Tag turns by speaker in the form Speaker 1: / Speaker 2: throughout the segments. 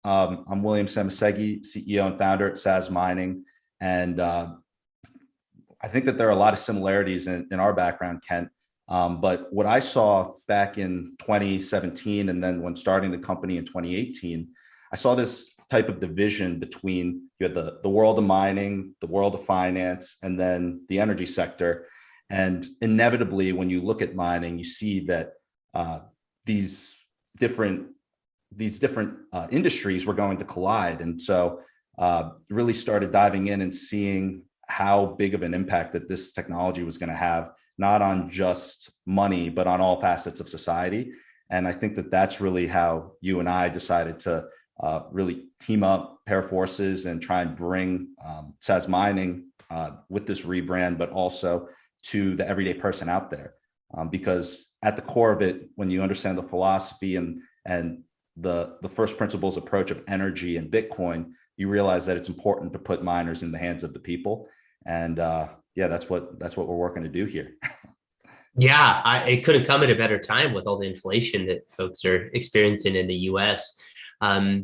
Speaker 1: I'm William Szamosszegi, CEO and founder at Sazmining. And I think that there are a lot of similarities in our background, Kent. But what I saw back in 2017, and then when starting the company in 2018, I saw this type of division between you had the world of mining, the world of finance, and then the energy sector. And inevitably, when you look at mining, you see that these different industries were going to collide. And so really started diving in and seeing how big of an impact that this technology was going to have, not on just money, but on all facets of society. And I think that that's really how you and I decided to really team up, pair forces, and try and bring Sazmining with this rebrand, but also to the everyday person out there. Because at the core of it, when you understand the philosophy and the first principles approach of energy and Bitcoin, you realize that it's important to put miners in the hands of the people. And that's what we're working to do here.
Speaker 2: Yeah, it couldn't come at a better time with all the inflation that folks are experiencing in the US. I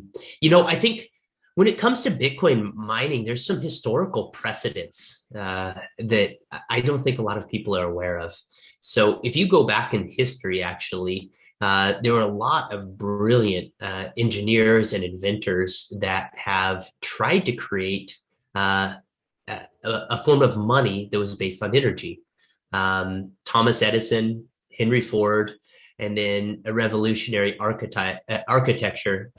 Speaker 2: think when it comes to Bitcoin mining, there's some historical precedents that I don't think a lot of people are aware of. So if you go back in history, actually, there were a lot of brilliant engineers and inventors that have tried to create a form of money that was based on energy. Thomas Edison, Henry Ford, and then a revolutionary architecture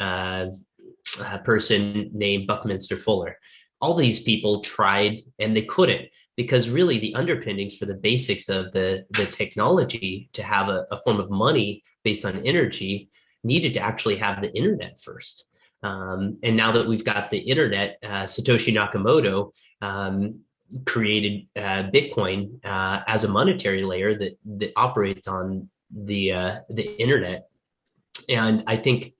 Speaker 2: person named Buckminster Fuller. All these people tried and they couldn't, because really the underpinnings for the basics of the technology to have a form of money based on energy needed to actually have the internet first. And now that we've got the internet, Satoshi Nakamoto created Bitcoin as a monetary layer that operates on the internet. And I think,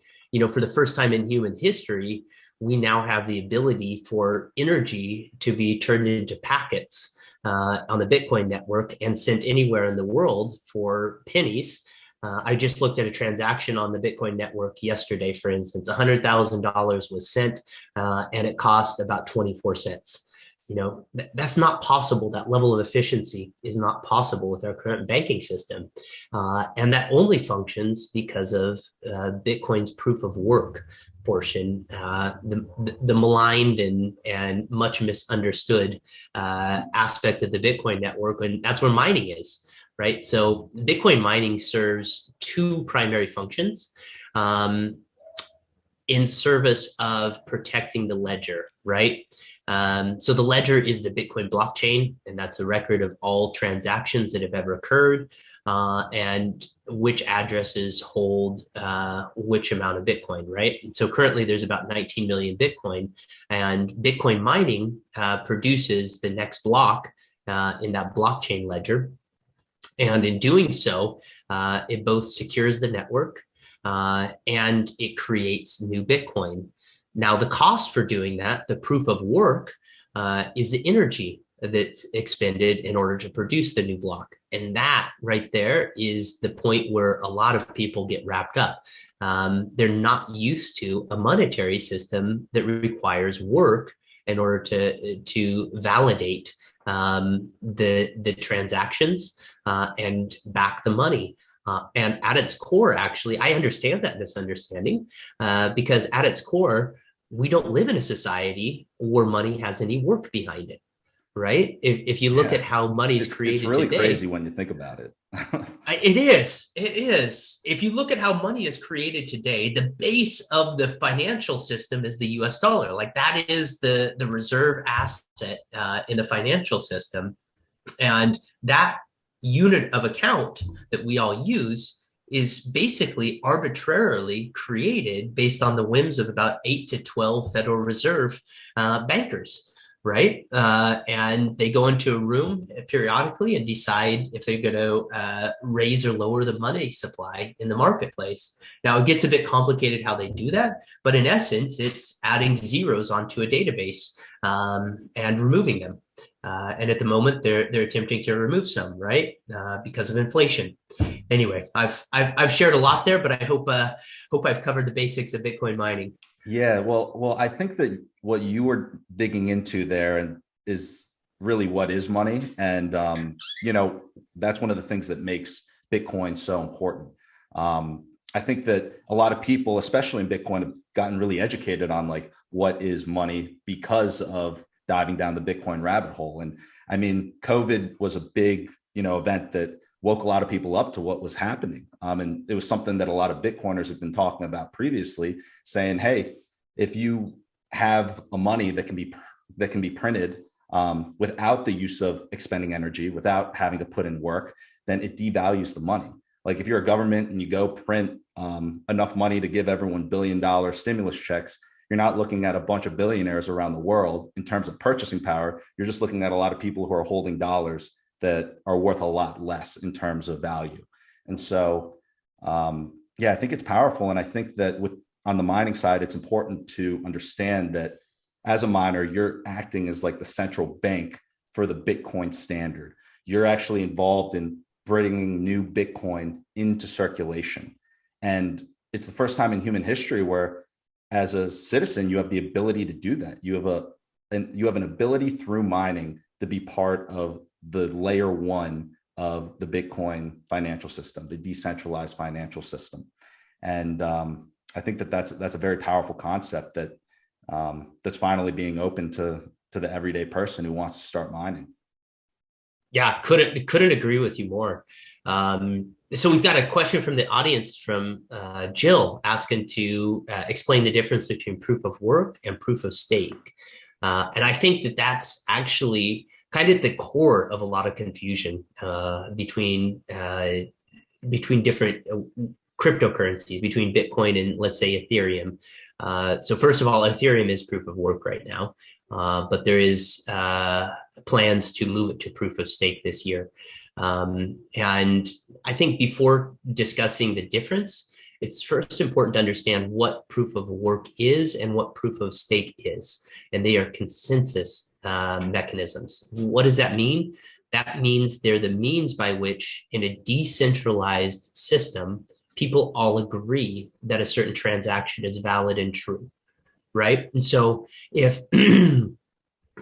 Speaker 2: for the first time in human history, we now have the ability for energy to be turned into packets on the Bitcoin network and sent anywhere in the world for pennies. I just looked at a transaction on the Bitcoin network yesterday, for instance. $100,000 was sent and it cost about 24 cents. That's not possible. That level of efficiency is not possible with our current banking system. And that only functions because of Bitcoin's proof of work portion, the maligned and much misunderstood aspect of the Bitcoin network. And that's where mining is, right? So Bitcoin mining serves two primary functions in service of protecting the ledger, right? So the ledger is the Bitcoin blockchain, and that's a record of all transactions that have ever occurred and which addresses hold which amount of Bitcoin, right? And so currently there's about 19 million Bitcoin, and Bitcoin mining produces the next block in that blockchain ledger. And in doing so, it both secures the network and it creates new Bitcoin. Now, the cost for doing that, the proof of work, is the energy that's expended in order to produce the new block. And that right there is the point where a lot of people get wrapped up. They're not used to a monetary system that requires work in order to validate the transactions and back the money. And at its core, actually, I understand that misunderstanding because at its core, we don't live in a society where money has any work behind it, right? If you look at how money is created
Speaker 1: it's really
Speaker 2: today,
Speaker 1: crazy when you think about it.
Speaker 2: It is. If you look at how money is created today, the base of the financial system is the US dollar. Like that is the reserve asset in the financial system. And that unit of account that we all use is basically arbitrarily created based on the whims of about 8 to 12 Federal Reserve bankers, right? And they go into a room periodically and decide if they're going to raise or lower the money supply in the marketplace. Now, it gets a bit complicated how they do that, but in essence, it's adding zeros onto a database and removing them. And at the moment, they're attempting to remove some, right? Because of inflation. Anyway, I've shared a lot there, but I hope I've covered the basics of Bitcoin mining.
Speaker 1: Yeah, well, I think that what you were digging into there and is really what is money, and that's one of the things that makes Bitcoin so important. I think that a lot of people, especially in Bitcoin, have gotten really educated on like what is money because of diving down the Bitcoin rabbit hole. And I mean, COVID was a big, event that woke a lot of people up to what was happening. And it was something that a lot of Bitcoiners have been talking about previously, saying, "Hey, if you have a money that can be printed without the use of expending energy, without having to put in work, then it devalues the money." Like if you're a government and you go print enough money to give everyone $1 billion stimulus checks, you're not looking at a bunch of billionaires around the world in terms of purchasing power. You're just looking at a lot of people who are holding dollars that are worth a lot less in terms of value. And so, yeah, I think it's powerful. And I think that on the mining side, it's important to understand that as a miner, you're acting as like the central bank for the Bitcoin standard. You're actually involved in bringing new Bitcoin into circulation. And it's the first time in human history where, as a citizen, you have the ability to do that. You have an ability through mining to be part of the layer one of the Bitcoin financial system, the decentralized financial system. And I think that that's a very powerful concept that's finally being open to the everyday person who wants to start mining.
Speaker 2: Yeah, couldn't agree with you more. So we've got a question from the audience from Jill asking to explain the difference between proof of work and proof of stake. And I think that that's actually kind of the core of a lot of confusion between different cryptocurrencies, between Bitcoin and, let's say, Ethereum. So first of all, Ethereum is proof of work right now, but there is plans to move it to proof of stake this year. And I think before discussing the difference, it's first important to understand what proof of work is and what proof of stake is. And they are consensus mechanisms. What does that mean? That means they're the means by which, in a decentralized system, people all agree that a certain transaction is valid and true, right? And so if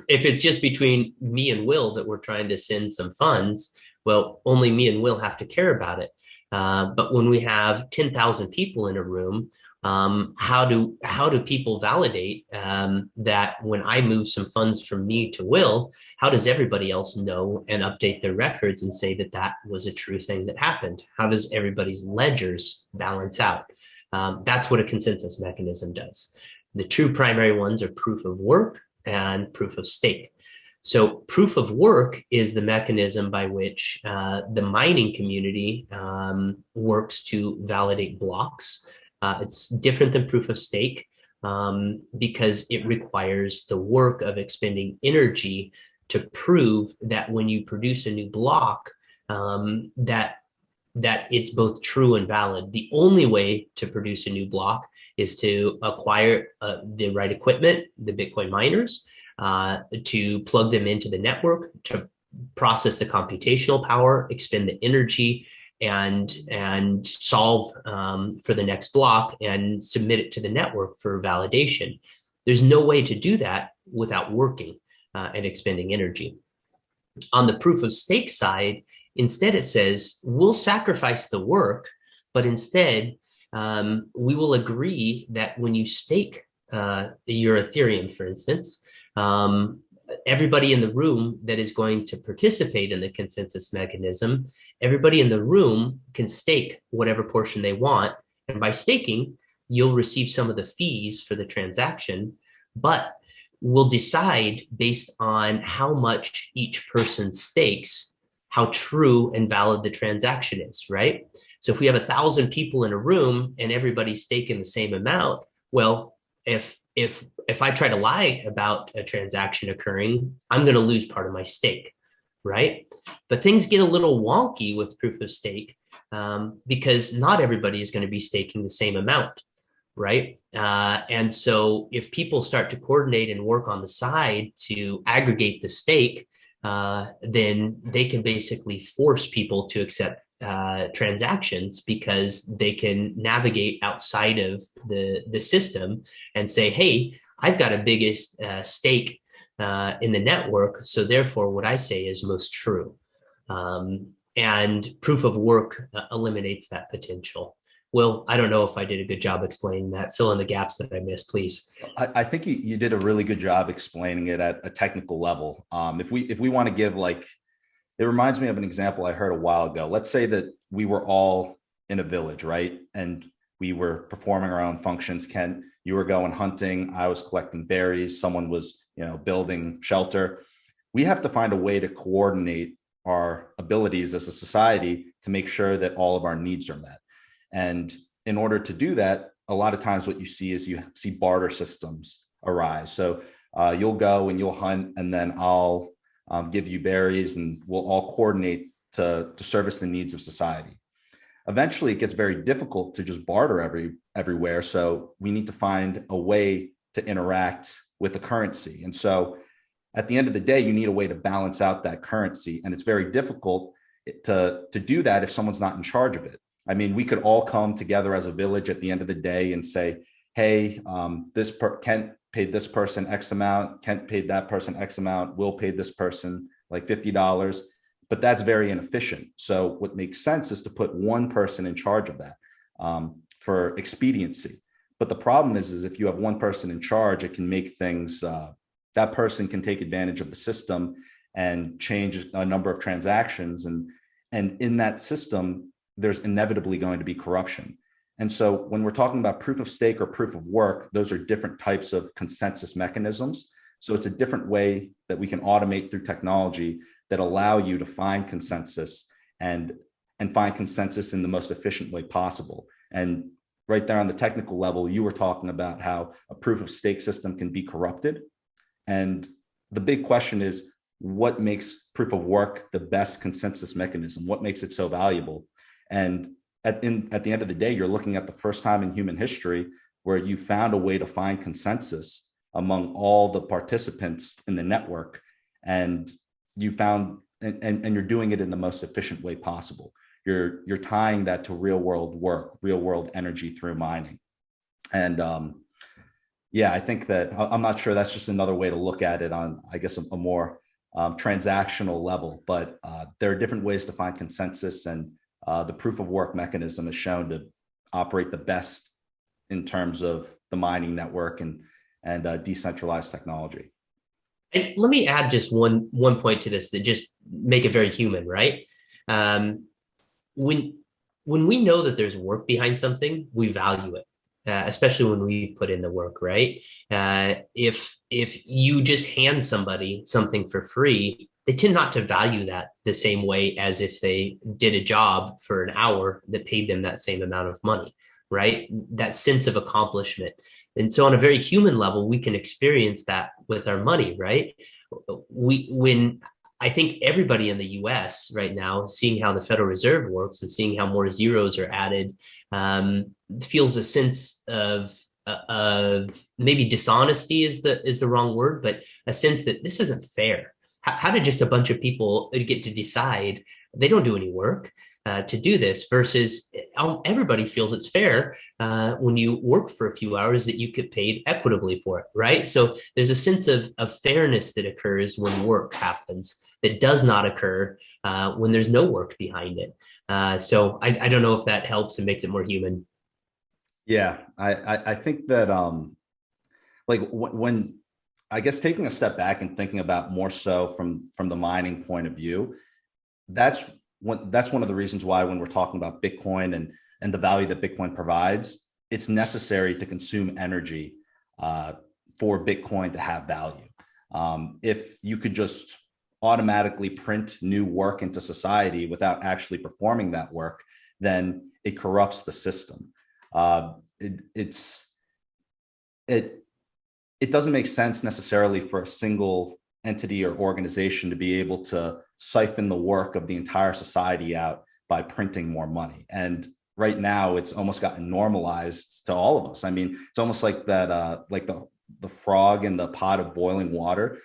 Speaker 2: if it's just between me and Will that we're trying to send some funds, well, only me and Will have to care about it. But when we have 10,000 people in a room, how do people validate that when I move some funds from me to Will, how does everybody else know and update their records and say that that was a true thing that happened? How does everybody's ledgers balance out? That's what a consensus mechanism does. The two primary ones are proof of work and proof of stake. So proof of work is the mechanism by which the mining community works to validate blocks. It's different than proof of stake because it requires the work of expending energy to prove that when you produce a new block, that it's both true and valid. The only way to produce a new block is to acquire the right equipment, the Bitcoin miners, to plug them into the network, to process the computational power, expend the energy, and solve for the next block and submit it to the network for validation. There's no way to do that without working and expending energy. On the proof of stake side, instead it says, we'll sacrifice the work, but instead we will agree that when you stake your Ethereum, for instance, everybody in the room that is going to participate in the consensus mechanism, everybody in the room can stake whatever portion they want. And by staking, you'll receive some of the fees for the transaction, but we'll decide based on how much each person stakes, how true and valid the transaction is, right? So if we have 1,000 people in a room and everybody's staking the same amount, well, if I try to lie about a transaction occurring, I'm going to lose part of my stake, right? But things get a little wonky with proof of stake because not everybody is going to be staking the same amount, right? And so if people start to coordinate and work on the side to aggregate the stake, then they can basically force people to accept transactions because they can navigate outside of the system and say, hey, I've got a biggest stake in the network, so therefore what I say is most true. And proof of work eliminates that potential. Will, I don't know if I did a good job explaining that. Fill in the gaps that I missed, please.
Speaker 1: I think you did a really good job explaining it at a technical level. If we want to give like, it reminds me of an example I heard a while ago. Let's say that we were all in a village, right? And we were performing our own functions. Ken, you were going hunting. I was collecting berries. Someone was, building shelter. We have to find a way to coordinate our abilities as a society to make sure that all of our needs are met. And in order to do that, a lot of times what you see is you see barter systems arise. So you'll go and you'll hunt, and then I'll give you berries, and we'll all coordinate to service the needs of society. Eventually, it gets very difficult to just barter everywhere. So we need to find a way to interact with the currency. And so at the end of the day, you need a way to balance out that currency. And it's very difficult to do that if someone's not in charge of it. I mean, we could all come together as a village at the end of the day and say, hey, Kent paid this person X amount, Kent paid that person X amount, Will paid this person like $50, but that's very inefficient. So what makes sense is to put one person in charge of that for expediency. But the problem is if you have one person in charge, it can make things, that person can take advantage of the system and change a number of transactions. And in that system, there's inevitably going to be corruption. And so when we're talking about proof of stake or proof of work, those are different types of consensus mechanisms. So it's a different way that we can automate through technology that allow you to find consensus and find consensus in the most efficient way possible. And right there on the technical level, you were talking about how a proof of stake system can be corrupted. And the big question is, what makes proof of work the best consensus mechanism? What makes it so valuable? And at the end of the day, you're looking at the first time in human history where you found a way to find consensus among all the participants in the network. And you found, and you're doing it in the most efficient way possible. You're tying that to real world work, real world energy through mining. And yeah, I think that I'm not sure that's just another way to look at it on, I guess, a more transactional level, but there are different ways to find consensus, and the proof of work mechanism is shown to operate the best in terms of the mining network and decentralized technology.
Speaker 2: And let me add just one point to this that just make it very human, right? When we know that there's work behind something, we value it, especially when we put in the work, right? If you just hand somebody something for free, they tend not to value that the same way as if they did a job for an hour that paid them that same amount of money, right? That sense of accomplishment. And so on a very human level, we can experience that with our money, right? When I think everybody in the US right now, seeing how the Federal Reserve works and seeing how more zeros are added, feels a sense of maybe dishonesty is the wrong word, but a sense that this isn't fair. How did just a bunch of people get to decide they don't do any work to do this versus everybody feels it's fair when you work for a few hours that you get paid equitably for it, right? So there's a sense of fairness that occurs when work happens that does not occur when there's no work behind it. So I don't know if that helps and makes it more human.
Speaker 1: Yeah, I think that like when I guess taking a step back and thinking about more so from the mining point of view, that's one of the reasons why when we're talking about Bitcoin and the value that Bitcoin provides, it's necessary to consume energy for Bitcoin to have value. If you could just automatically print new work into society without actually performing that work, then it corrupts the system. It doesn't make sense necessarily for a single entity or organization to be able to siphon the work of the entire society out by printing more money. And right now it's almost gotten normalized to all of us. I mean, it's almost like that, like the frog in the pot of boiling water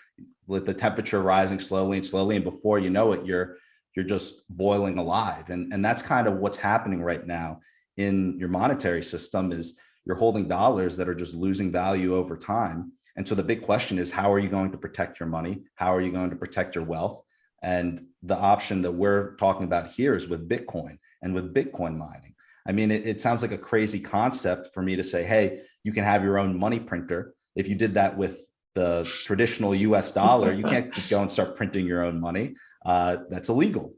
Speaker 1: with the temperature rising slowly and slowly. And before you know it, you're you're just boiling alive. And that's kind of what's happening right now in your monetary system, is you're holding dollars that are just losing value over time. And so the big question is, how are you going to protect your money? How are you going to protect your wealth? And the option that we're talking about here is with Bitcoin and with Bitcoin mining. I mean, it sounds like a crazy concept for me to say, hey, you can have your own money printer. If you did that with the traditional US dollar, you can't just go and start printing your own money. That's illegal.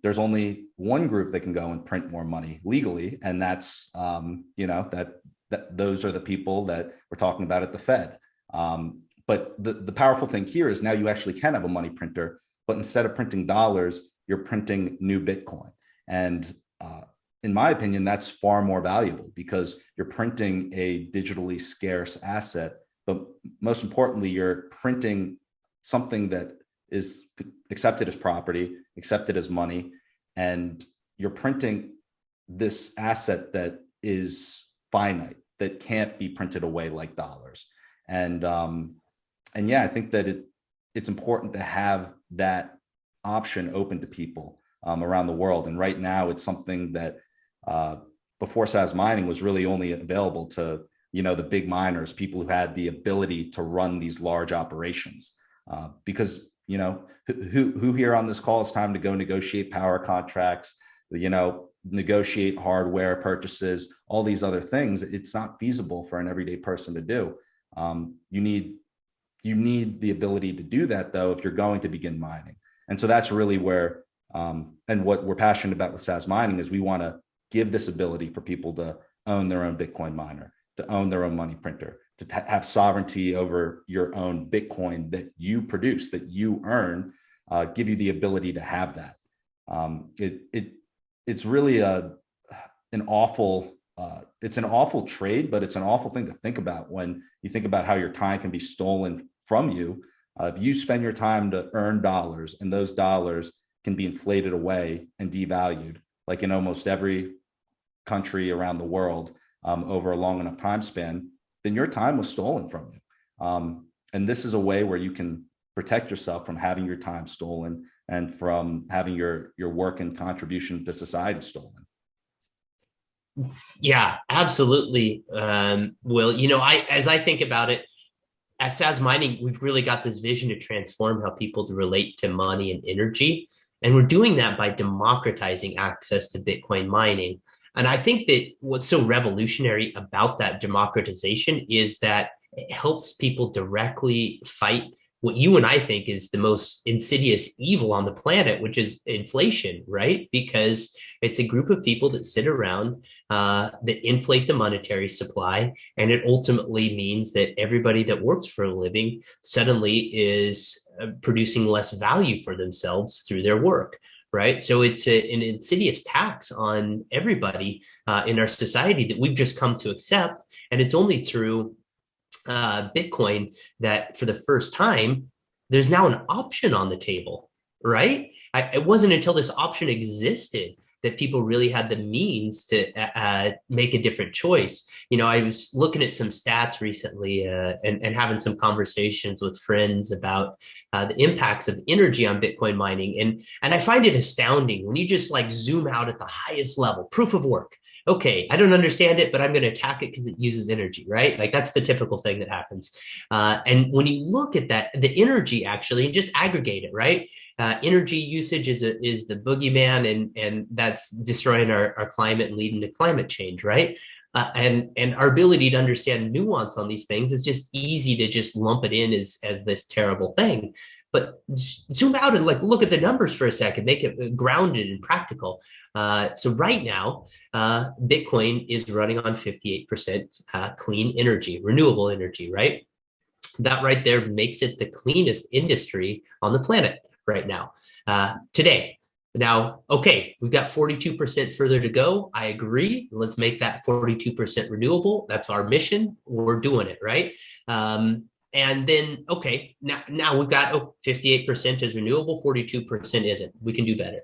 Speaker 1: There's only one group that can go and print more money legally, and that's that those are the people that we're talking about at the Fed. But the powerful thing here is now you actually can have a money printer, but instead of printing dollars, you're printing new Bitcoin. And in my opinion, that's far more valuable because you're printing a digitally scarce asset, but most importantly, you're printing something that is accepted as property, accepted as money, and you're printing this asset that is finite, that can't be printed away like dollars. And yeah, I think that it's important to have that option open to people around the world. And right now, it's something that before Sazmining was really only available to the big miners, people who had the ability to run these large operations. Because who here on this call is time to go negotiate power contracts, negotiate hardware purchases, all these other things. It's not feasible for an everyday person to do. You need the ability to do that, though, if you're going to begin mining. And so that's really where, and what we're passionate about with Sazmining is we want to give this ability for people to own their own Bitcoin miner, to own their own money printer, to have sovereignty over your own Bitcoin that you produce, that you earn, give you the ability to have that. It's really an awful trade, but it's an awful thing to think about when you think about how your time can be stolen from you. If you spend your time to earn dollars and those dollars can be inflated away and devalued, like in almost every country around the world over a long enough time span, then your time was stolen from you. And this is a way where you can protect yourself from having your time stolen and from having your work and contribution to society stolen.
Speaker 2: Yeah, absolutely. Will, as I think about it, at Sazmining, we've really got this vision to transform how people relate to money and energy. And we're doing that by democratizing access to Bitcoin mining. And I think that what's so revolutionary about that democratization is that it helps people directly fight what you and I think is the most insidious evil on the planet, which is inflation, right? Because it's a group of people that sit around that inflate the monetary supply. And it ultimately means that everybody that works for a living suddenly is producing less value for themselves through their work. Right. So it's an insidious tax on everybody in our society that we've just come to accept. And it's only through Bitcoin that for the first time, there's now an option on the table, right? It wasn't until this option existed that people really had the means to make a different choice. I was looking at some stats recently and having some conversations with friends about the impacts of energy on Bitcoin mining. And I find it astounding when you just zoom out at the highest level, proof of work. Okay, I don't understand it, but I'm going to attack it because it uses energy, right? That's the typical thing that happens. And when you look at that, the energy actually, and just aggregate it, right? Energy usage is the boogeyman, and that's destroying our climate and leading to climate change, right? And our ability to understand nuance on these things is just easy to just lump it in as this terrible thing. But zoom out and look at the numbers for a second, make it grounded and practical. So right now, Bitcoin is running on 58% clean energy, renewable energy, right? That right there makes it the cleanest industry on the planet right now, today. Now, okay, we've got 42% further to go. I agree. Let's make that 42% renewable. That's our mission. We're doing it, right? And then, okay, now we've got 58% is renewable, 42% isn't. We can do better.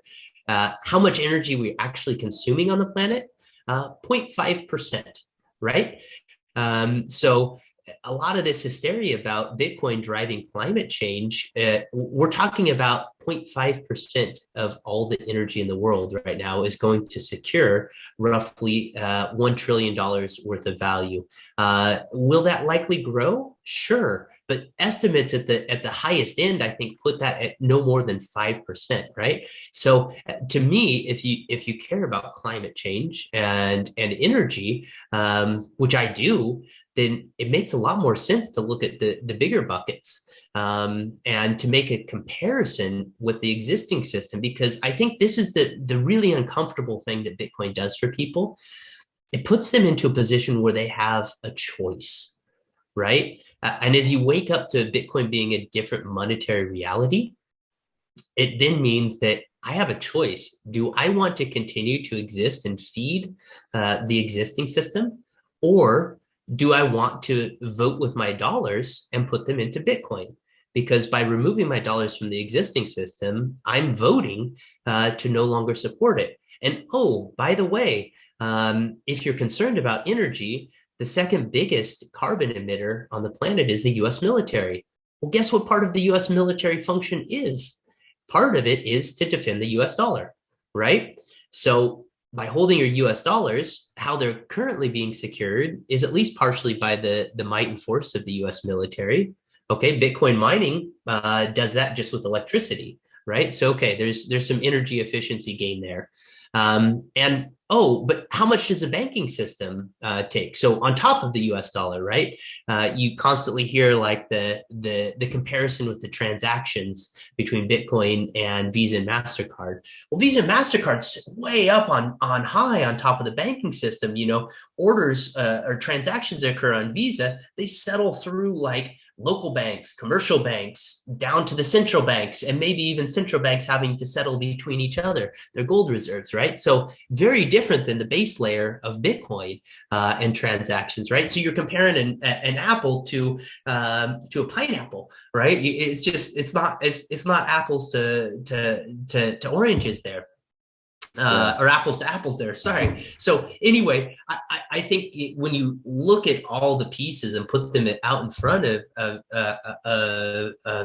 Speaker 2: How much energy are we actually consuming on the planet? 0.5%, right? So a lot of this hysteria about Bitcoin driving climate change, we're talking about 0.5% of all the energy in the world right now is going to secure roughly $1 trillion worth of value. Will that likely grow? Sure. But estimates at the highest end, I think, put that at no more than 5%, right? So to me, if you care about climate change and energy, which I do, then it makes a lot more sense to look at the bigger buckets, and to make a comparison with the existing system, because I think this is the really uncomfortable thing that Bitcoin does for people. It puts them into a position where they have a choice, right? And as you wake up to Bitcoin being a different monetary reality, it then means that I have a choice. Do I want to continue to exist and feed the existing system, or do I want to vote with my dollars and put them into Bitcoin? Because by removing my dollars from the existing system, I'm voting to no longer support it. And oh, by the way, if you're concerned about energy, the second biggest carbon emitter on the planet is the US military. Well, guess what part of the US military function is? Part of it is to defend the US dollar, right? So by holding your US dollars, how they're currently being secured is at least partially by the might and force of the US military. Okay, Bitcoin mining does that just with electricity, right? So, okay, there's some energy efficiency gain there. And oh, but how much does a banking system take? So on top of the US dollar, right? You constantly hear like the comparison with the transactions between Bitcoin and Visa and MasterCard. Well, Visa and MasterCard's way up on high on top of the banking system. You know, orders or transactions that occur on Visa, they settle through like local banks, commercial banks, down to the central banks, and maybe even central banks having to settle between each other, their gold reserves, right? So very different than the base layer of Bitcoin and transactions, right? So you're comparing an apple to a pineapple, right? It's just it's not apples to oranges there. Or apples to apples there. Sorry. So anyway, I think when you look at all the pieces and put them out in front of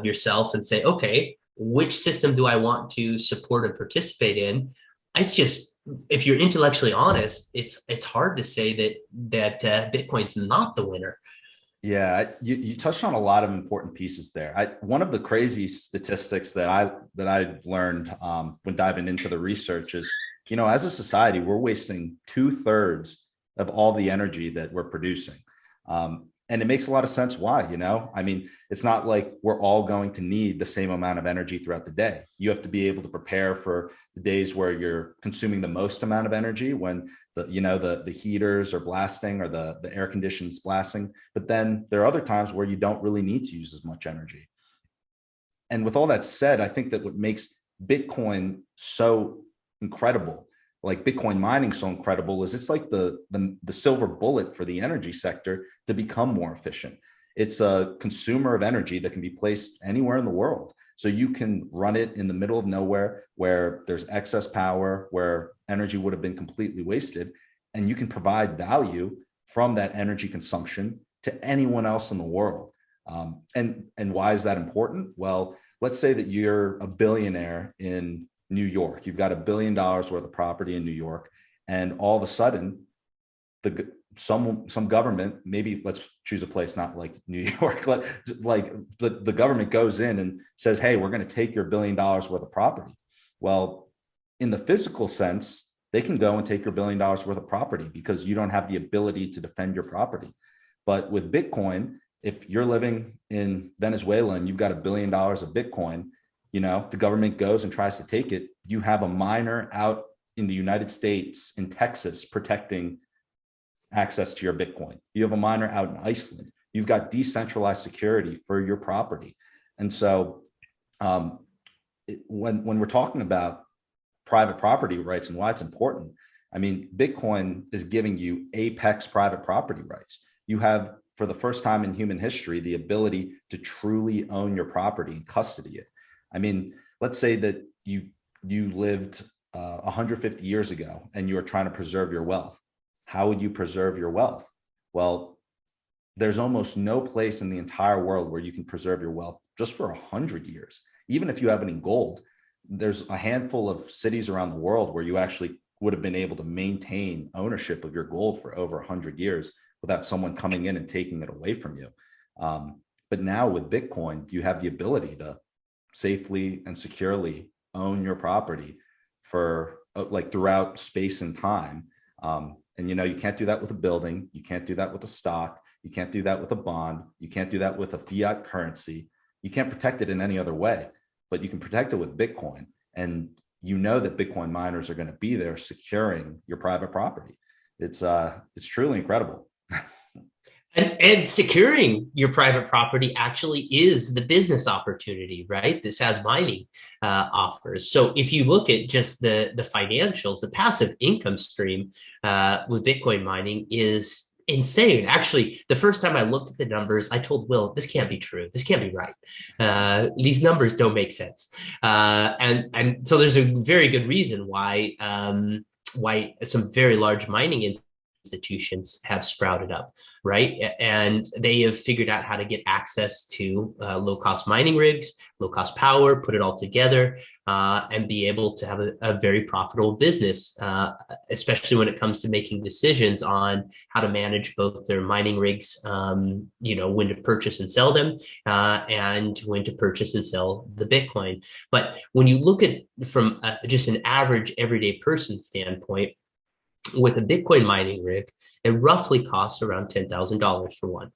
Speaker 2: yourself and say, okay, which system do I want to support and participate in? It's just, if you're intellectually honest, it's hard to say that Bitcoin's not the winner.
Speaker 1: Yeah, you touched on a lot of important pieces there. One of the crazy statistics that I learned when diving into the research is, you know, as a society, we're wasting 2/3 of all the energy that we're producing. And it makes a lot of sense why, you know, I mean, it's not like we're all going to need the same amount of energy throughout the day. You have to be able to prepare for the days where you're consuming the most amount of energy, when the heaters are blasting or the air conditioners blasting. But then there are other times where you don't really need to use as much energy. And with all that said, I think that what makes Bitcoin so incredible, like Bitcoin mining so incredible, is it's like the silver bullet for the energy sector to become more efficient. It's a consumer of energy that can be placed anywhere in the world. So you can run it in the middle of nowhere where there's excess power, where energy would have been completely wasted, and you can provide value from that energy consumption to anyone else in the world. And why is that important? Well, let's say that you're a billionaire in New York. You've got $1 billion worth of property in New York, and all of a sudden, some government, maybe let's choose a place not like New York, like the government goes in and says, hey, we're going to take your $1 billion worth of property. Well, in the physical sense, they can go and take your $1 billion worth of property because you don't have the ability to defend your property. But with Bitcoin, if you're living in Venezuela and you've got $1 billion of Bitcoin, you know, the government goes and tries to take it. You have a miner out in the United States, in Texas, protecting access to your Bitcoin. You have a miner out in Iceland. You've got decentralized security for your property. And so when we're talking about private property rights and why it's important, I mean, Bitcoin is giving you apex private property rights. You have, for the first time in human history, the ability to truly own your property and custody it. I mean, let's say that you lived 150 years ago and you were trying to preserve your wealth. How would you preserve your wealth? Well, there's almost no place in the entire world where you can preserve your wealth just for 100 years. Even if you have any gold, there's a handful of cities around the world where you actually would have been able to maintain ownership of your gold for over 100 years without someone coming in and taking it away from you. But now with Bitcoin, you have the ability to safely and securely own your property for like throughout space and time. And you can't do that with a building. You can't do that with a stock. You can't do that with a bond. You can't do that with a fiat currency. You can't protect it in any other way, but you can protect it with Bitcoin. And that Bitcoin miners are going to be there securing your private property. It's truly incredible.
Speaker 2: And securing your private property actually is the business opportunity, right? That Sazmining offers. So if you look at just the financials, the passive income stream with Bitcoin mining is insane. Actually, the first time I looked at the numbers, I told Will, this can't be true. This can't be right. These numbers don't make sense. And so there's a very good reason why some very large mining institutions have sprouted up, right? And they have figured out how to get access to low-cost mining rigs, low-cost power, put it all together, and be able to have a very profitable business, especially when it comes to making decisions on how to manage both their mining rigs, when to purchase and sell them, and when to purchase and sell the Bitcoin. But when you look at from just an average everyday person standpoint, with a Bitcoin mining rig, it roughly costs around $10,000 for one.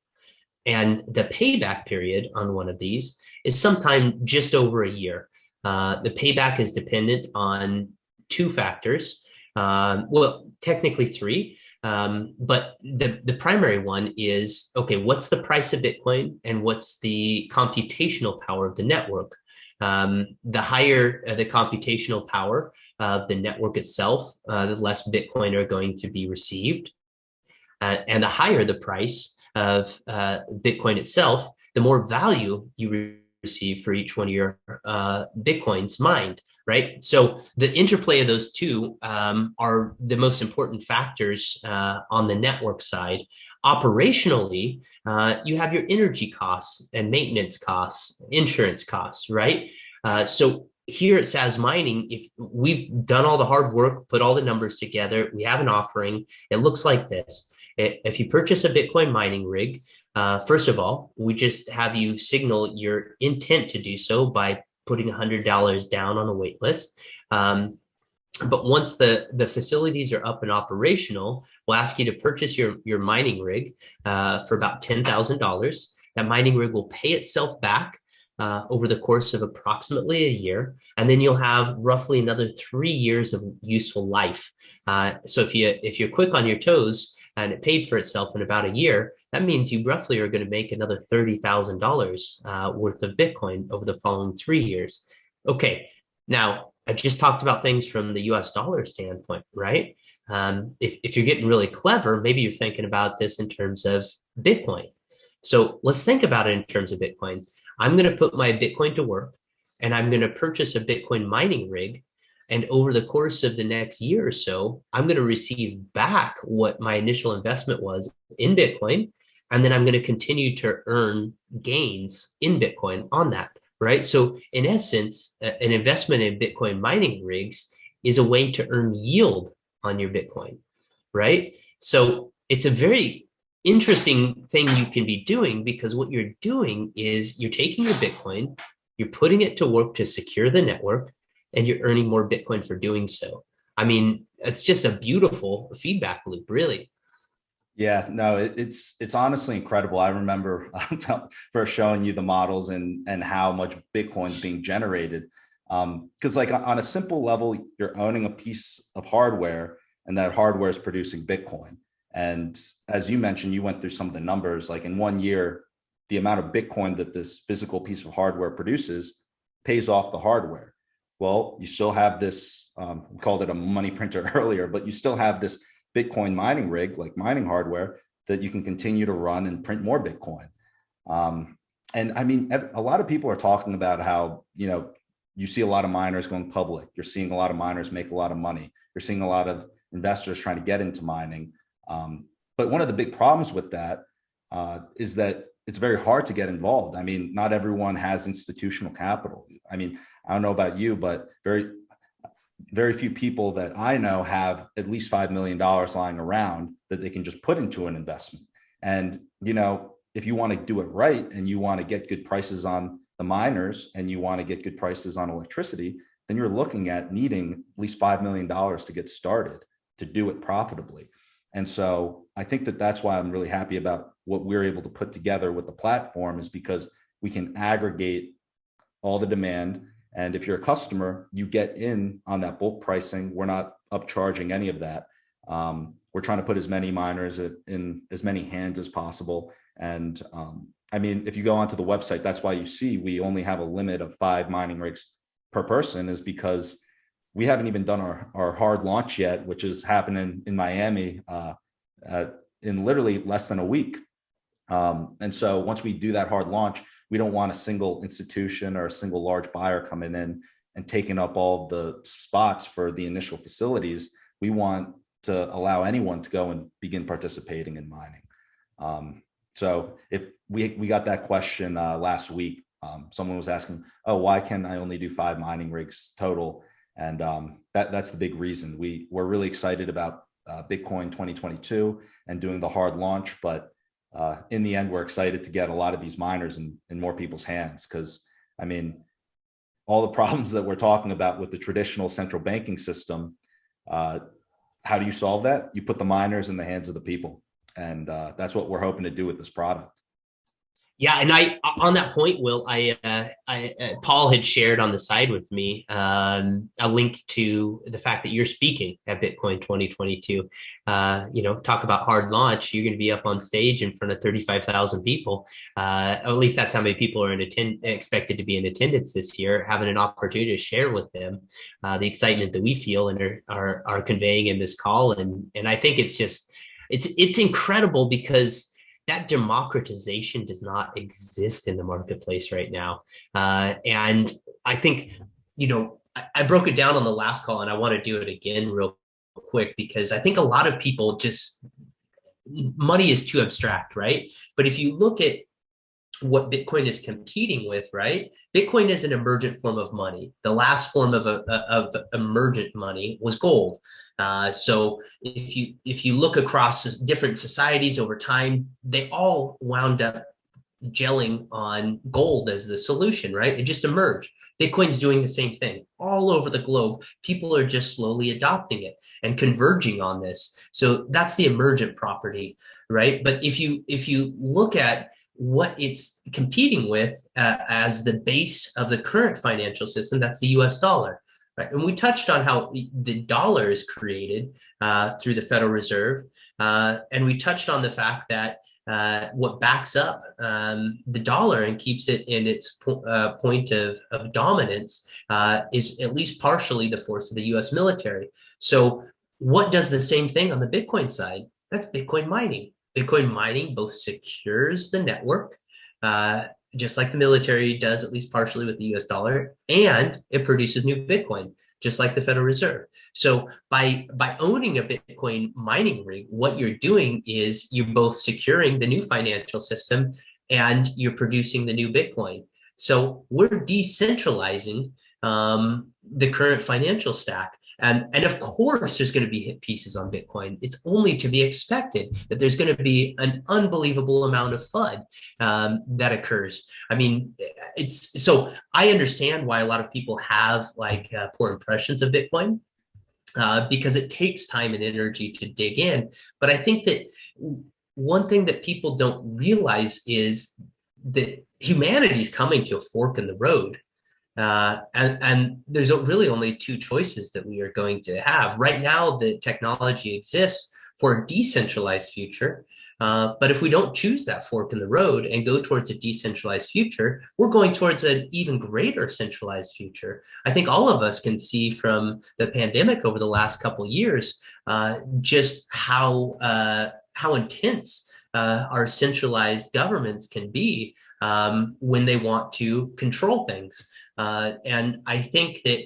Speaker 2: And the payback period on one of these is sometime just over a year. The payback is dependent on two factors. Well, technically three, but the primary one is, okay, what's the price of Bitcoin and what's the computational power of the network? The higher the computational power of the network itself, the less Bitcoin are going to be received. And the higher the price of Bitcoin itself, the more value you receive for each one of your Bitcoins mined, right? So the interplay of those two are the most important factors on the network side. Operationally, you have your energy costs and maintenance costs, insurance costs, right? So here at Sazmining, if we've done all the hard work, put all the numbers together, we have an offering. It looks like this. If you purchase a Bitcoin mining rig, first of all, we just have you signal your intent to do so by putting $100 down on a wait list. But once the facilities are up and operational, we'll ask you to purchase your mining rig for about $10,000. That mining rig will pay itself back over the course of approximately a year, and then you'll have roughly another 3 years of useful life. So if you're quick on your toes and it paid for itself in about a year, that means you roughly are going to make another $30,000 worth of Bitcoin over the following 3 years. Okay, now I just talked about things from the US dollar standpoint, right? If you're getting really clever, maybe you're thinking about this in terms of Bitcoin. So let's think about it in terms of Bitcoin. I'm going to put my Bitcoin to work and I'm going to purchase a Bitcoin mining rig. And over the course of the next year or so, I'm going to receive back what my initial investment was in Bitcoin. And then I'm going to continue to earn gains in Bitcoin on that, right? So in essence, an investment in Bitcoin mining rigs is a way to earn yield on your Bitcoin, right? So it's a very interesting thing you can be doing, because what you're doing is you're taking your Bitcoin, you're putting it to work to secure the network, and you're earning more Bitcoin for doing so. I mean, it's just a beautiful feedback loop, really.
Speaker 1: Yeah, no, it's honestly incredible. I remember first showing you the models and how much Bitcoin is being generated. Because like on a simple level, you're owning a piece of hardware, and that hardware is producing Bitcoin. And as you mentioned, you went through some of the numbers, like in 1 year, the amount of Bitcoin that this physical piece of hardware produces pays off the hardware. Well, you still have this, we called it a money printer earlier, but you still have this Bitcoin mining rig, like mining hardware, that you can continue to run and print more Bitcoin. And I mean, a lot of people are talking about how, you see a lot of miners going public. You're seeing a lot of miners make a lot of money. You're seeing a lot of investors trying to get into mining. But one of the big problems with that is that it's very hard to get involved. I mean, not everyone has institutional capital. I mean, I don't know about you, but very few people that I know have at least $5 million lying around that they can just put into an investment. And, if you want to do it right and you want to get good prices on the miners and you want to get good prices on electricity, then you're looking at needing at least $5 million to get started to do it profitably. And so I think that that's why I'm really happy about what we're able to put together with the platform, is because we can aggregate all the demand. And if you're a customer, you get in on that bulk pricing. We're not upcharging any of that. We're trying to put as many miners in as many hands as possible. And I mean, if you go onto the website, that's why you see we only have a limit of 5 mining rigs per person, is because we haven't even done our hard launch yet, which is happening in Miami in literally less than a week. And so once we do that hard launch, we don't want a single institution or a single large buyer coming in and taking up all the spots for the initial facilities. We want to allow anyone to go and begin participating in mining. So if we got that question last week, someone was asking, oh, why can I only do 5 mining rigs total? And that's the big reason. We're really excited about Bitcoin 2022 and doing the hard launch. But in the end, we're excited to get a lot of these miners in more people's hands, because, I mean, all the problems that we're talking about with the traditional central banking system, how do you solve that? You put the miners in the hands of the people. And that's what we're hoping to do with this product.
Speaker 2: Yeah, and on that point, Will, Paul had shared on the side with me a link to the fact that you're speaking at Bitcoin 2022. Talk about hard launch. You're going to be up on stage in front of 35,000 people. At least that's how many people are expected to be in attendance this year. Having an opportunity to share with them the excitement that we feel and are conveying in this call, and I think it's incredible, because that democratization does not exist in the marketplace right now. And I think, I broke it down on the last call, and I want to do it again real quick, because I think a lot of people money is too abstract, right? But if you look at what Bitcoin is competing with, right? Bitcoin is an emergent form of money. The last form of emergent money was gold. So if you look across different societies over time, they all wound up gelling on gold as the solution, right? It just emerged. Bitcoin's doing the same thing all over the globe. People are just slowly adopting it and converging on this. So that's the emergent property, right? But if you look at what it's competing with as the base of the current financial system, that's the US dollar. Right? And we touched on how the dollar is created through the Federal Reserve. And we touched on the fact that what backs up the dollar and keeps it in its point of dominance is at least partially the force of the US military. So what does the same thing on the Bitcoin side? That's Bitcoin mining. Bitcoin mining both secures the network, just like the military does, at least partially with the US dollar, and it produces new Bitcoin, just like the Federal Reserve. So by owning a Bitcoin mining rig, what you're doing is you're both securing the new financial system and you're producing the new Bitcoin. So we're decentralizing the current financial stack. And of course, there's going to be hit pieces on Bitcoin. It's only to be expected that there's going to be an unbelievable amount of FUD that occurs. I mean, so I understand why a lot of people have poor impressions of Bitcoin because it takes time and energy to dig in. But I think that one thing that people don't realize is that humanity is coming to a fork in the road. And there's really only 2 choices that we are going to have. Right now, the technology exists for a decentralized future. But if we don't choose that fork in the road and go towards a decentralized future, we're going towards an even greater centralized future. I think all of us can see from the pandemic over the last couple of years just how intense our centralized governments can be when they want to control things. And I think that,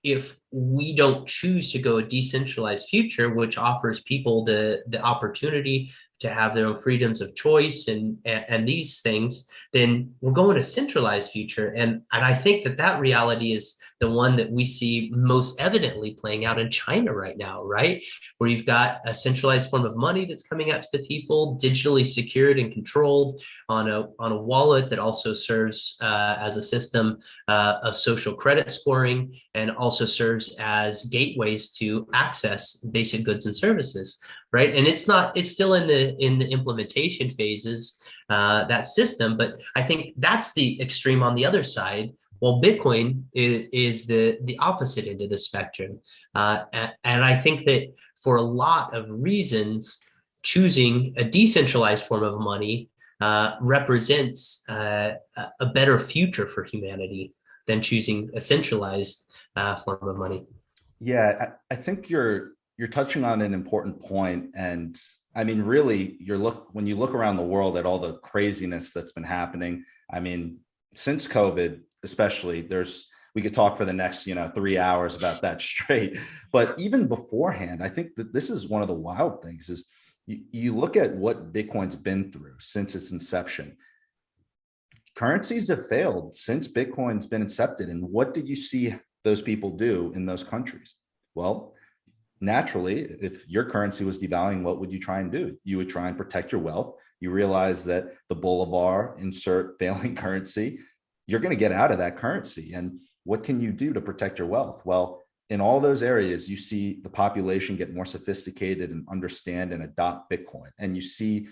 Speaker 2: if we don't choose to go a decentralized future, which offers people the opportunity, to have their own freedoms of choice and these things, then we're going to centralized future. And I think that reality is the one that we see most evidently playing out in China right now, right? Where you've got a centralized form of money that's coming out to the people, digitally secured and controlled on a wallet that also serves as a system of social credit scoring, and also serves as gateways to access basic goods and services, right? And it's still in the implementation phases, that system, but I think that's the extreme on the other side. Well, Bitcoin is the opposite end of the spectrum. And I think that for a lot of reasons, choosing a decentralized form of money represents a better future for humanity than choosing a centralized form of money.
Speaker 1: Yeah, I think you're touching on an important point. And I mean, really, when you look around the world at all the craziness that's been happening, I mean, since COVID, especially, we could talk for the next 3 hours about that straight. But even beforehand, I think that this is one of the wild things is you look at what Bitcoin's been through since its inception. Currencies have failed since Bitcoin's been incepted. And what did you see those people do in those countries? Well, naturally, if your currency was devaluing, what would you try and do? You would try and protect your wealth. You realize that the bolivar, insert failing currency, you're going to get out of that currency. And what can you do to protect your wealth? Well, in all those areas, you see the population get more sophisticated and understand and adopt Bitcoin. And you see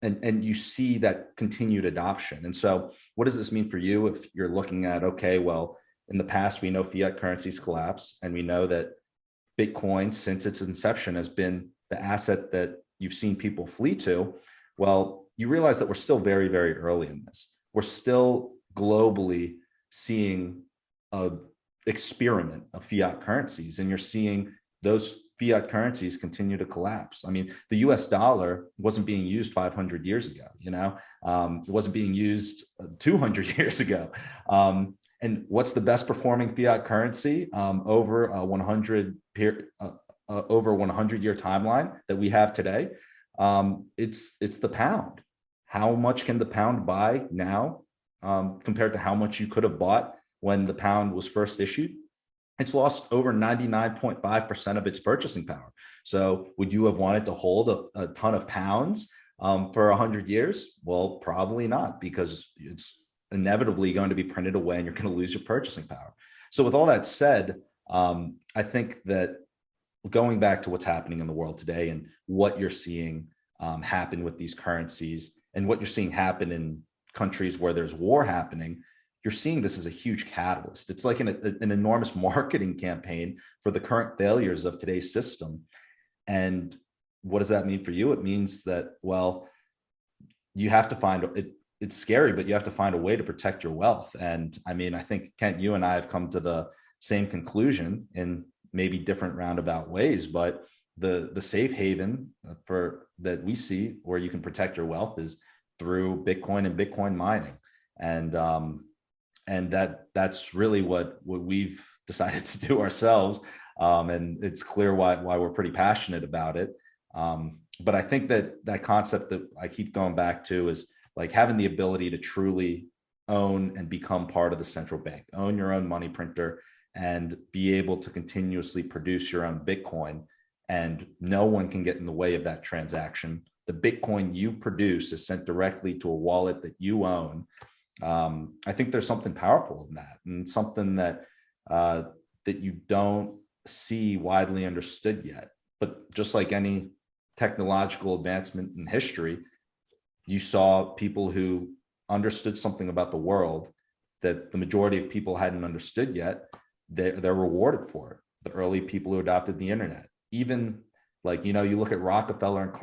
Speaker 1: that continued adoption. And so what does this mean for you if you're looking at, okay, well, in the past, we know fiat currencies collapse, and we know that Bitcoin, since its inception, has been the asset that you've seen people flee to. Well, you realize that we're still very, very early in this. We're still globally seeing an experiment of fiat currencies, and you're seeing those fiat currencies continue to collapse. I mean, the US dollar wasn't being used 500 years ago, it wasn't being used 200 years ago. And what's the best performing fiat currency over a 100-year timeline that we have today? It's the pound. How much can the pound buy now compared to how much you could have bought when the pound was first issued? It's lost over 99.5% of its purchasing power. So would you have wanted to hold a ton of pounds for 100 years? Well, probably not, because it's inevitably going to be printed away and you're going to lose your purchasing power. So with all that said, I think that going back to what's happening in the world today and what you're seeing happen with these currencies and what you're seeing happen in countries where there's war happening, you're seeing this as a huge catalyst. It's like an enormous marketing campaign for the current failures of today's system. And what does that mean for you? It means that, well, you have to find it. It's scary, but you have to find a way to protect your wealth. And I mean, I think, Kent, you and I have come to the same conclusion in maybe different roundabout ways, but the safe haven for that we see where you can protect your wealth is through Bitcoin and Bitcoin mining. And that's really what we've decided to do ourselves. And it's clear why we're pretty passionate about it. But I think that concept that I keep going back to is like having the ability to truly own and become part of the central bank, own your own money printer, and be able to continuously produce your own Bitcoin. And no one can get in the way of that transaction. The Bitcoin you produce is sent directly to a wallet that you own. I think there's something powerful in that, and something that you don't see widely understood yet. But just like any technological advancement in history, you saw people who understood something about the world that the majority of people hadn't understood yet. They're rewarded for it. The early people who adopted the internet, even like, you look at Rockefeller and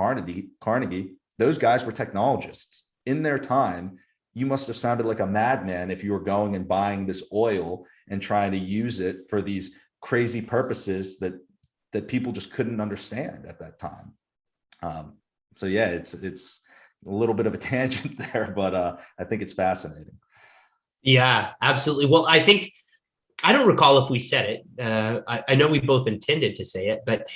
Speaker 1: Carnegie, those guys were technologists in their time. You must have sounded like a madman if you were going and buying this oil and trying to use it for these crazy purposes that people just couldn't understand at that time. So yeah, it's a little bit of a tangent there, but I think it's fascinating.
Speaker 2: Yeah, absolutely. Well, I don't recall if we said it. I know we both intended to say it, but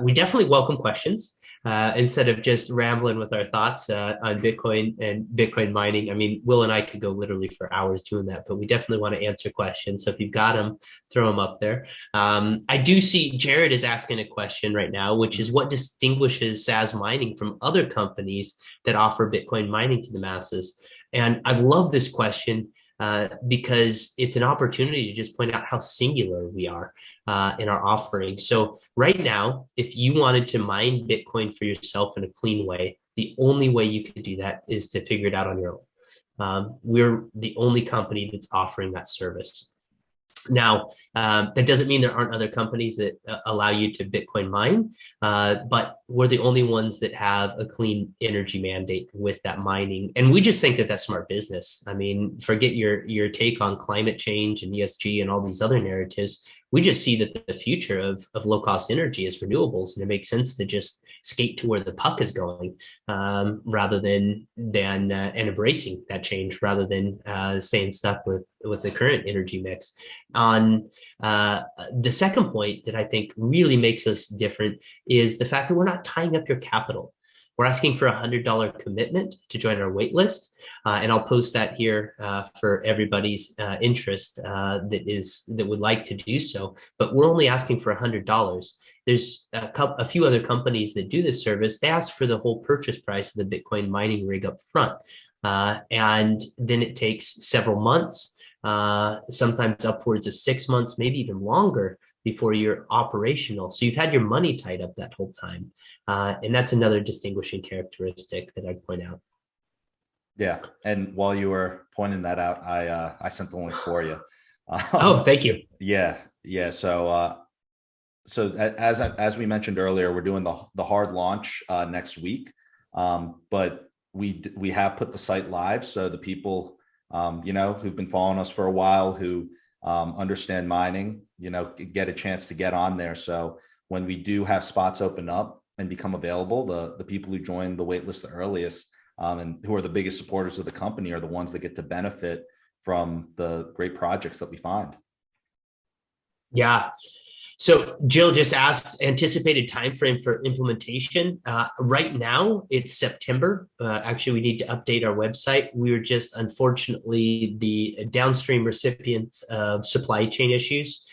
Speaker 2: we definitely welcome questions. instead of just rambling with our thoughts on Bitcoin and Bitcoin mining. I mean, Will and I could go literally for hours doing that, but we definitely want to answer questions. So if you've got them, throw them up there. I do see Jared is asking a question right now, which is what distinguishes Sazmining from other companies that offer Bitcoin mining to the masses? And I've loved this question because it's an opportunity to just point out how singular we are in our offering. So right now, if you wanted to mine Bitcoin for yourself in a clean way, the only way you can do that is to figure it out on your own. We're the only company that's offering that service. Now, that doesn't mean there aren't other companies that allow you to Bitcoin mine, but we're the only ones that have a clean energy mandate with that mining. And we just think that that's smart business. I mean, forget your take on climate change and ESG and all these other narratives. We just see that the future of low cost energy is renewables, and it makes sense to just skate to where the puck is going, rather than and embracing that change rather than staying stuck with the current energy mix. On the second point that I think really makes us different is the fact that we're not tying up your capital. We're asking for $100 commitment to join our wait list. And I'll post that here for everybody's interest that would like to do so. But we're only asking for $100. There's a few other companies that do this service. They ask for the whole purchase price of the Bitcoin mining rig up front. And then it takes several months, sometimes upwards of 6 months, maybe even longer, before you're operational. So you've had your money tied up that whole time. And that's another distinguishing characteristic that I'd point out.
Speaker 1: Yeah. And while you were pointing that out, I sent the link for you.
Speaker 2: Oh, thank you.
Speaker 1: Yeah. Yeah. So as we mentioned earlier, we're doing the hard launch next week. But we have put the site live. So the people, who've been following us for a while, who understand mining, get a chance to get on there. So when we do have spots open up and become available, the people who join the waitlist the earliest and who are the biggest supporters of the company are the ones that get to benefit from the great projects that we find.
Speaker 2: Yeah. So Jill just asked anticipated timeframe for implementation. Right now, it's September. Actually, we need to update our website. We were just, unfortunately, the downstream recipients of supply chain issues.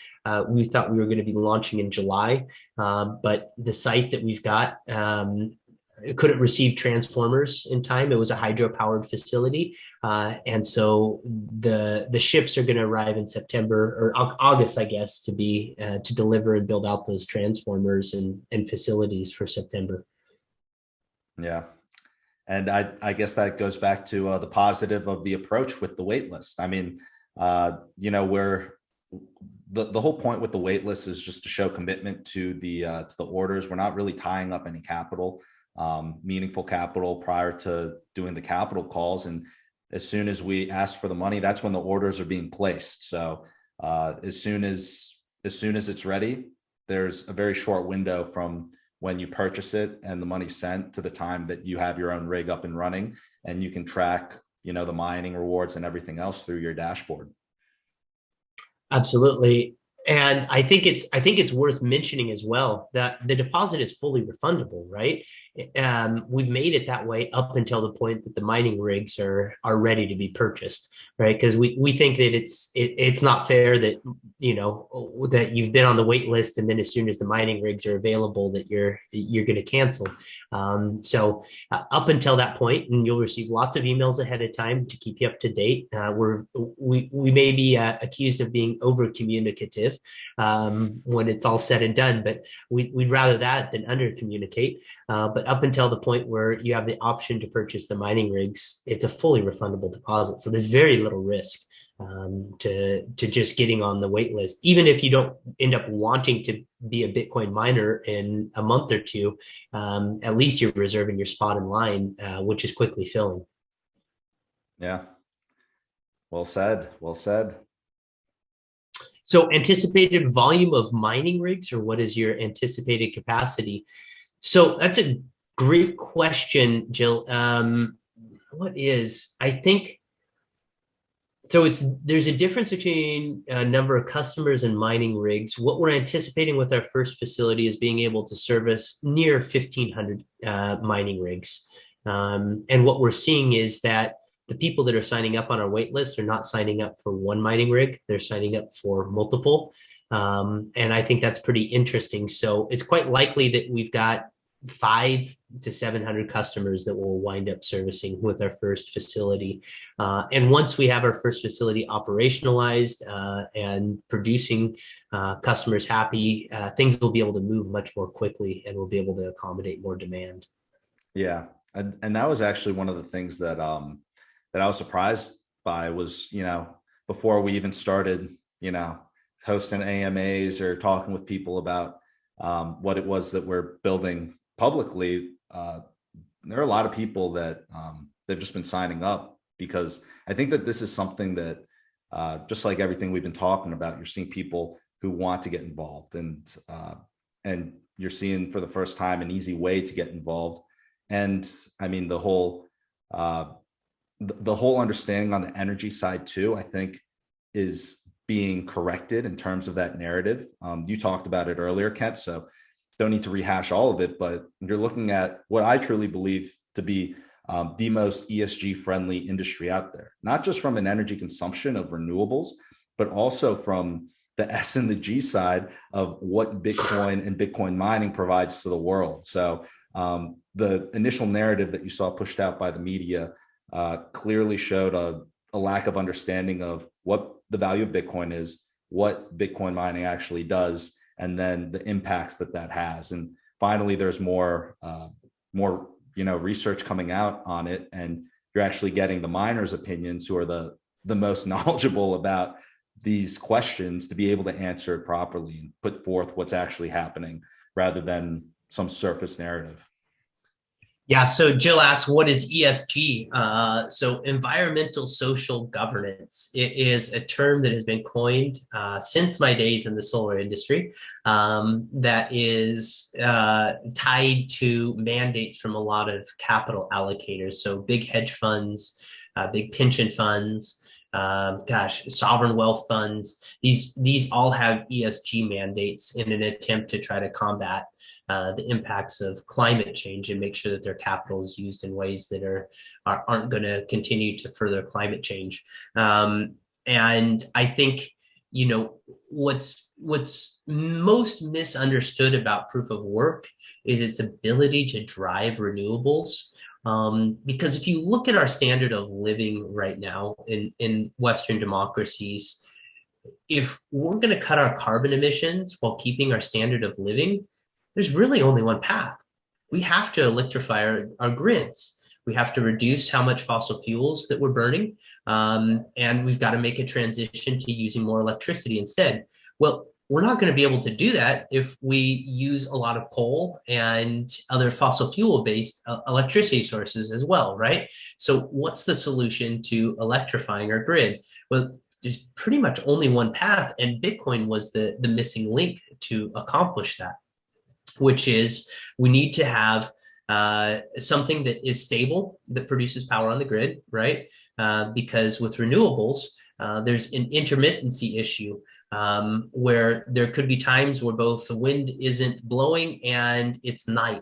Speaker 2: We thought we were going to be launching in July, but the site that we've got couldn't receive transformers in time. It was a hydro-powered facility. And so the ships are going to arrive in September or August, I guess, to deliver and build out those transformers and facilities for September.
Speaker 1: Yeah. And I guess that goes back to the positive of the approach with the wait list. I mean, we're the whole point with the wait list is just to show commitment to the orders. We're not really tying up any capital, meaningful capital prior to doing the capital calls. And as soon as we ask for the money, that's when the orders are being placed. So as soon as it's ready, there's a very short window from when you purchase it and the money sent to the time that you have your own rig up and running, and you can track, the mining rewards and everything else through your dashboard.
Speaker 2: Absolutely. And I think it's worth mentioning as well that the deposit is fully refundable, right? We've made it that way up until the point that the mining rigs are ready to be purchased, right? Because we think that it's not fair that that you've been on the wait list and then as soon as the mining rigs are available that you're going to cancel. So up until that point, and you'll receive lots of emails ahead of time to keep you up to date. We may be accused of being over communicative when it's all said and done, but we'd rather that than under communicate. But up until the point where you have the option to purchase the mining rigs, it's a fully refundable deposit. So there's very little risk to just getting on the wait list. Even if you don't end up wanting to be a Bitcoin miner in a month or two, at least you're reserving your spot in line, which is quickly filling.
Speaker 1: Yeah. Well said. Well said.
Speaker 2: So anticipated volume of mining rigs, or what is your anticipated capacity? So that's a great question, Jill. I think So there's a difference between a number of customers and mining rigs. What we're anticipating with our first facility is being able to service near 1,500 mining rigs. And what we're seeing is that the people that are signing up on our wait list are not signing up for one mining rig; they're signing up for multiple. And I think that's pretty interesting. So it's quite likely that we've got 500 to 700 customers that we'll wind up servicing with our first facility. And once we have our first facility operationalized and producing customers happy, things will be able to move much more quickly and we'll be able to accommodate more demand.
Speaker 1: Yeah. And that was actually one of the things that that I was surprised by was, before we even started, hosting AMAs or talking with people about what it was that we're building publicly, there are a lot of people that they've just been signing up, because I think that this is something that just like everything we've been talking about, you're seeing people who want to get involved, and you're seeing for the first time an easy way to get involved. And I mean, the whole understanding on the energy side too, I think, is being corrected in terms of that narrative. You talked about it earlier, Kent, so don't need to rehash all of it, but you're looking at what I truly believe to be the most ESG friendly industry out there, not just from an energy consumption of renewables, but also from the S and the G side of what Bitcoin and Bitcoin mining provides to the world. So the initial narrative that you saw pushed out by the media clearly showed a lack of understanding of what the value of Bitcoin is, what Bitcoin mining actually does, and then the impacts that has. And finally, there's more research coming out on it, and you're actually getting the miners' opinions, who are the most knowledgeable about these questions, to be able to answer it properly and put forth what's actually happening, rather than some surface narrative.
Speaker 2: Yeah, so Jill asks, what is ESG? So environmental social governance. It is a term that has been coined since my days in the solar industry, that is tied to mandates from a lot of capital allocators. So big hedge funds, big pension funds, sovereign wealth funds. These all have ESG mandates in an attempt to try to combat the impacts of climate change and make sure that their capital is used in ways that aren't going to continue to further climate change. And I think, what's most misunderstood about proof of work is its ability to drive renewables. Because if you look at our standard of living right now in Western democracies, if we're going to cut our carbon emissions while keeping our standard of living, there's really only one path. We have to electrify our grids. We have to reduce how much fossil fuels that we're burning. And we've got to make a transition to using more electricity instead. Well, we're not going to be able to do that if we use a lot of coal and other fossil fuel-based electricity sources as well, right? So what's the solution to electrifying our grid? Well, there's pretty much only one path, and Bitcoin was the missing link to accomplish that, which is we need to have something that is stable, that produces power on the grid, right? Because with renewables, there's an intermittency issue, where there could be times where both the wind isn't blowing and it's night.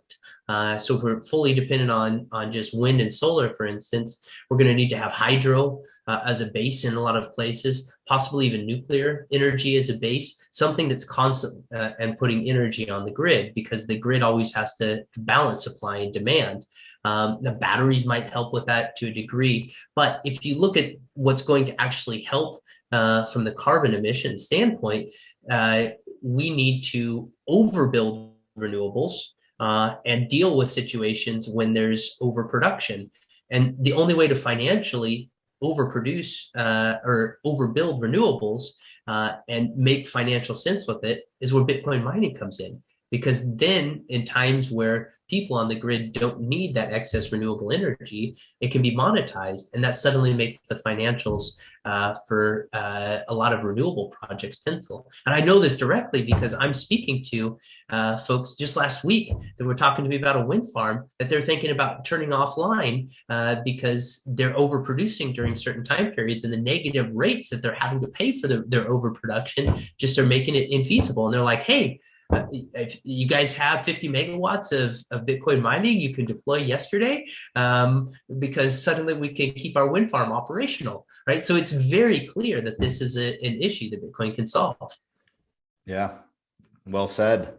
Speaker 2: So if we're fully dependent on just wind and solar, for instance, we're going to need to have hydro as a base in a lot of places, possibly even nuclear energy as a base, something that's constant and putting energy on the grid, because the grid always has to balance supply and demand. The batteries might help with that to a degree. But if you look at what's going to actually help from the carbon emission standpoint, we need to overbuild renewables and deal with situations when there's overproduction. And the only way to financially overproduce or overbuild renewables and make financial sense with it is where Bitcoin mining comes in. because then in times where people on the grid don't need that excess renewable energy, it can be monetized. And that suddenly makes the financials for a lot of renewable projects pencil. And I know this directly because I'm speaking to folks just last week that were talking to me about a wind farm that they're thinking about turning offline because they're overproducing during certain time periods, and the negative rates that they're having to pay for their overproduction just are making it infeasible. And they're like, hey, if you guys have 50 megawatts of Bitcoin mining, you can deploy yesterday because suddenly we can keep our wind farm operational, right? So it's very clear that this is an issue that Bitcoin can solve.
Speaker 1: Yeah, well said.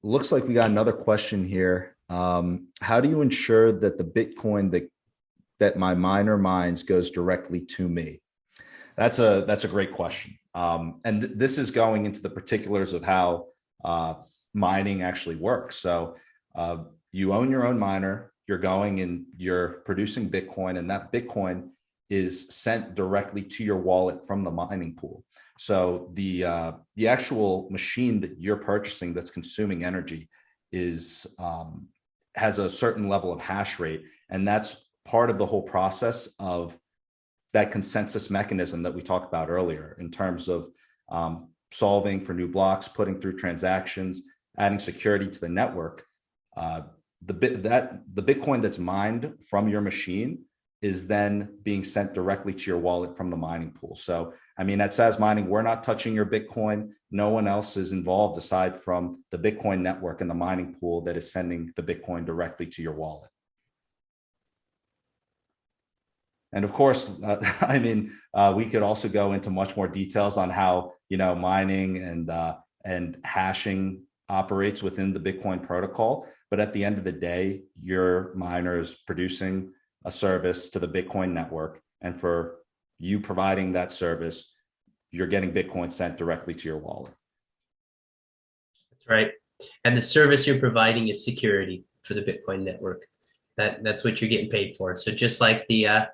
Speaker 1: Looks like we got another question here. How do you ensure that the Bitcoin that my miner mines goes directly to me? That's a great question. And this is going into the particulars of how mining actually works. So you own your own miner, you're going and you're producing Bitcoin, and that Bitcoin is sent directly to your wallet from the mining pool. So the actual machine that you're purchasing that's consuming energy has a certain level of hash rate, and that's part of the whole process of that consensus mechanism that we talked about earlier in terms of solving for new blocks, putting through transactions, adding security to the network. The Bitcoin that's mined from your machine is then being sent directly to your wallet from the mining pool. So, I mean, at Sazmining, we're not touching your Bitcoin. No one else is involved aside from the Bitcoin network and the mining pool that is sending the Bitcoin directly to your wallet. And of course, I mean, we could also go into much more details on how, mining and hashing operates within the Bitcoin protocol. But at the end of the day, your miner is producing a service to the Bitcoin network. And for you providing that service, you're getting Bitcoin sent directly to your wallet.
Speaker 2: That's right. And the service you're providing is security for the Bitcoin network. That's what you're getting paid for. So just like the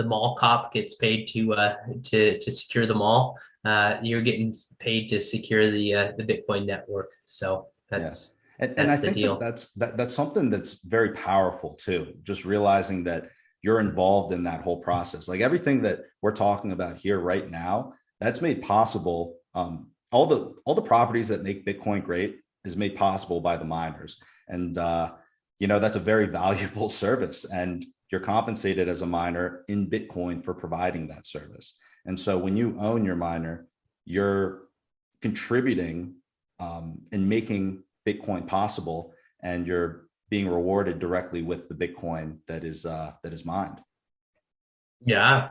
Speaker 2: mall cop gets paid to secure the mall, you're getting paid to secure the Bitcoin network. So that's
Speaker 1: and I think that's something that's very powerful too. Just realizing that you're involved in that whole process. Like everything that we're talking about here right now, that's made possible. All the properties that make Bitcoin great is made possible by the miners, and that's a very valuable service. And you're compensated as a miner in Bitcoin for providing that service. And so when you own your miner, you're contributing and making Bitcoin possible, and you're being rewarded directly with the Bitcoin that is mined.
Speaker 2: Yeah.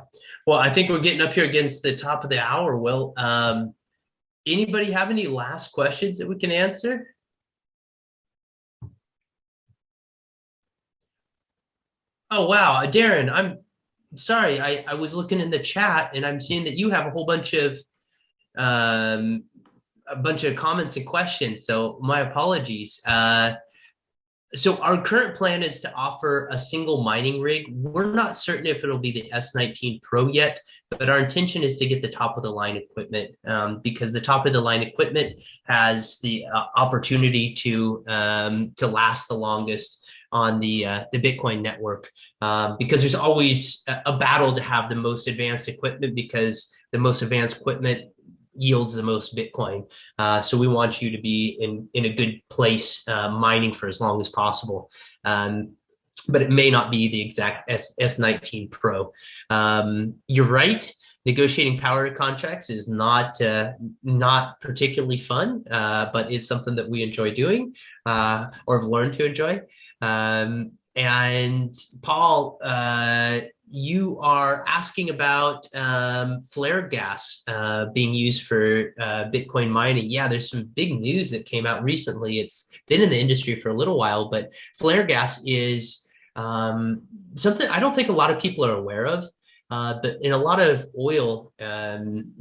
Speaker 2: Well, I think we're getting up here against the top of the hour, Will. Anybody have any last questions that we can answer? Oh, wow. Darren, I'm sorry. I was looking in the chat and I'm seeing that you have a whole bunch of comments and questions. So my apologies. So our current plan is to offer a single mining rig. We're not certain if it'll be the S19 Pro yet, but our intention is to get the top of the line equipment because the top of the line equipment has the opportunity to last the longest on the Bitcoin network because there's always a battle to have the most advanced equipment because the most advanced equipment yields the most Bitcoin. So we want you to be in a good place mining for as long as possible. But it may not be the exact S19 Pro. You're right. Negotiating power contracts is not particularly fun, but it's something that we enjoy doing or have learned to enjoy. And Paul, you are asking about flare gas being used for Bitcoin mining. Yeah, there's some big news that came out recently. It's been in the industry for a little while, but flare gas is something I don't think a lot of people are aware of. But in a lot of oil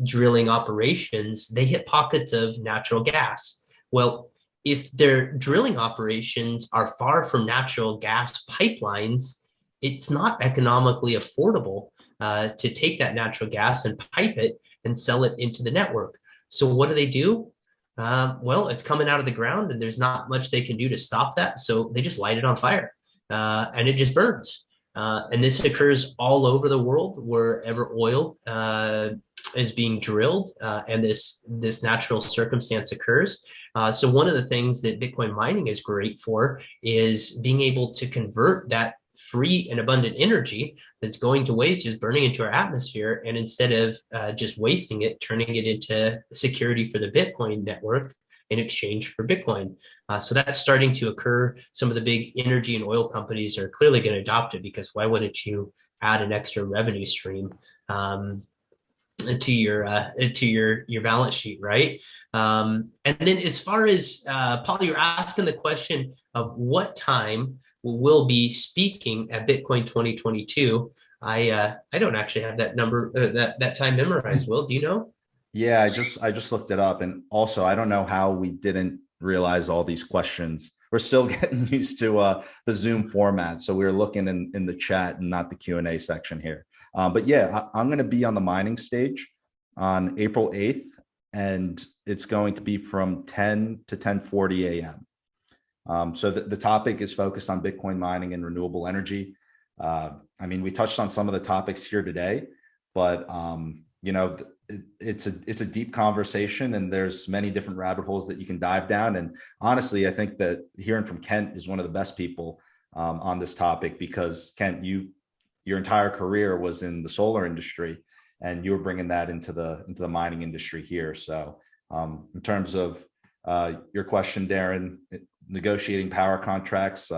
Speaker 2: drilling operations, they hit pockets of natural gas. Well, if their drilling operations are far from natural gas pipelines, it's not economically affordable to take that natural gas and pipe it and sell it into the network. So what do? Well, it's coming out of the ground and there's not much they can do to stop that. So they just light it on fire and it just burns. And this occurs all over the world wherever oil is being drilled and this natural circumstance occurs. So one of the things that Bitcoin mining is great for is being able to convert that free and abundant energy that's going to waste, just burning into our atmosphere. And instead of just wasting it, turning it into security for the Bitcoin network in exchange for Bitcoin. So that's starting to occur. Some of the big energy and oil companies are clearly going to adopt it, because why wouldn't you add an extra revenue stream to your balance sheet, right? And then as far as Paul, you're asking the question of what time we'll be speaking at Bitcoin 2022. I don't actually have that number that time memorized. Will, do you know?
Speaker 1: Yeah, I just looked it up, and also I don't know how we didn't realize all these questions. We're still getting used to the Zoom format, so we were looking in the chat and not the Q&A section here. But yeah, I'm going to be on the mining stage on April 8th, and it's going to be from 10 to 10:40 a.m. So the topic is focused on Bitcoin mining and renewable energy. I mean, we touched on some of the topics here today, but you know, it's a deep conversation, and there's many different rabbit holes that you can dive down. And honestly, I think that hearing from Kent is one of the best people on this topic, because Kent, your entire career was in the solar industry, and you were bringing that into the mining industry here. So in terms of your question, Darren, negotiating power contracts,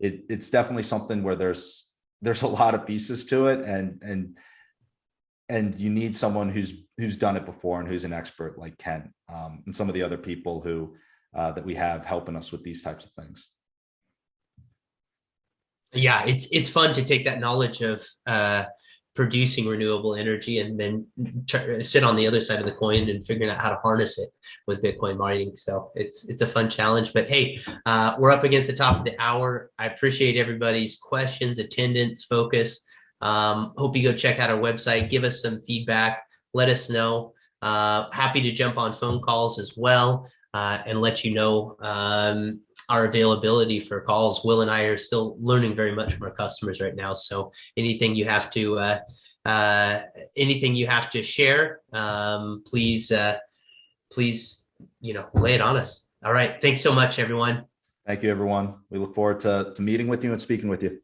Speaker 1: it's definitely something where there's a lot of pieces to it, and you need someone who's done it before and who's an expert like Ken, and some of the other people who that we have helping us with these types of things.
Speaker 2: Yeah, it's fun to take that knowledge of producing renewable energy and then sit on the other side of the coin and figuring out how to harness it with Bitcoin mining. So it's a fun challenge. But hey, we're up against the top of the hour. I appreciate everybody's questions, attendance, focus. Hope you go check out our website, give us some feedback, let us know. Happy to jump on phone calls as well and let you know our availability for calls. Will and I are still learning very much from our customers right now. So anything you have to share, please, lay it on us. All right. Thanks so much, everyone.
Speaker 1: Thank you, everyone. We look forward to meeting with you and speaking with you.